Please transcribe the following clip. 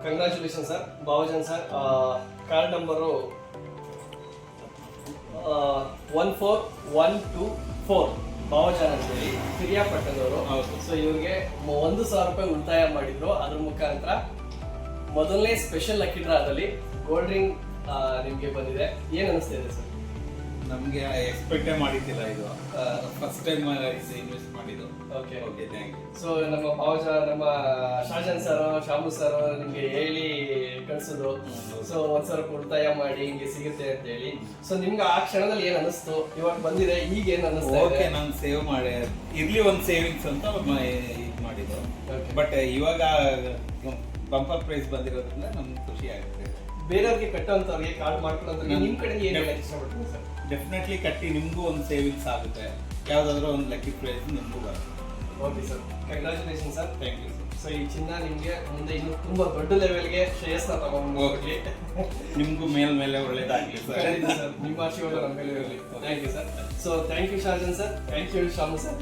Congratulation sir Bavajan sir. Card number 14124 Bavajan ಅಂತೇಳಿ ಪಿರಿಯಾಪಟ್ಟಣದವರು. So ಇವ್ರಿಗೆ 1,000 ರೂಪಾಯಿ ಉಳಿತಾಯ ಮಾಡಿದ್ರು. ಅದ್ರ ಮುಖಾಂತರ ಮೊದಲನೇ ಸ್ಪೆಷಲ್ ಲಕ್ಕಿ ಡ್ರಾದಲ್ಲಿ ಗೋಲ್ಡ್ ರಿಂಗ್ ನಿಮ್ಗೆ ಬಂದಿದೆ. ಏನ್ ಅನಿಸ್ತಾ ಇದೆ ಸರ್? ನಮ್ಗೆ ಎಕ್ಸ್ಪೆಕ್ಟೇ ಮಾಡಿದ್ದಿಲ್ಲ, ಇದು ಫಸ್ಟ್ ಟೈಮ್ ಇನ್ವೆಸ್ಟ್ ಮಾಡಿದ್ದು. Okay okay, thank you. So ನಮ್ಮ ಭಾವಜ ನಮ್ಮ ಶಾಜನ್ ಸರ್ ಶಾಮು ಸರ್ ನಿಮ್ಗೆ ಹೇಳಿ ಕಳ್ಸಿದ್ರು. ಸೊ 1,000 ರೂಪಾಯಿ ಉಳಿತಾಯ ಮಾಡಿ ಹಿಂಗೆ ಸಿಗುತ್ತೆ ಅಂತ ಹೇಳಿ. ಸೊ ನಿಮ್ಗೆ ಆ ಕ್ಷಣದಲ್ಲಿ ಏನ್ ಅನಿಸ್ತು? ಇವಾಗ ಬಂದಿದೆ, ಈಗ ಏನ್ ಅನಿಸ್ತಾ ಇದೆ? ಓಕೆ, ನಾನು ಸೇವ್ ಮಾಡಿ ಇರ್ಲಿ ಒಂದು ಸೇವಿಂಗ್ಸ್ ಅಂತ ಇದು ಮಾಡಿದ್ದು. ಬಟ್ ಇವಾಗ ಬಂಪರ್ ಪ್ರೈಸ್ ಬಂದಿರೋದ್ರಿಂದ ನಮ್ಗೆ ಖುಷಿ ಆಗುತ್ತೆ. ಬೇರೆಯವ್ರಿಗೆ ಕಟ್ಟೋಂಥವ್ರಿಗೆ ಕಾರ್ಡ್ ಮಾಡ್ಕೊಳ್ಳೋಂಥ ನಿಮ್ ಕಡೆ ಏನ್ ಹೇಳಕ್ ಇಷ್ಟಪಡ್ತೀನಿ ಸರ್? ಡೆಫಿನೆಟ್ಲಿ ಕಟ್ಟಿ, ನಿಮಗೂ ಒಂದು ಸೇವಿಂಗ್ಸ್ ಆಗುತ್ತೆ. ಯಾವ್ದಾದ್ರು ಒಂದು ಲಕ್ಕಿ ಪ್ರೈಸ್ ನಿಮಗೂ ಬರುತ್ತೆ. Okay sir, congratulation sir. Thank you. So ಈ ಚಿನ್ನ ನಿಮ್ಗೆ ಮುಂದೆ ಇನ್ನು ತುಂಬಾ ದೊಡ್ಡ ಲೆವೆಲ್ಗೆ ಶ್ರೇಯಸ್ನ ತಗೊಂಡು ಹೋಗ್ಲಿ. ನಿಮಗೂ ಮೇಲೆ ಒಳ್ಳೇದಾಗ್ಲಿ ಸರ್. ನಿಮ್ಮ ಆಶೀರ್ವಾದ ನಮ್ಮ ಮೇಲೆ ಇರಲಿ. Thank you sir. So thank you Shajan sir, thank you Shamu sir.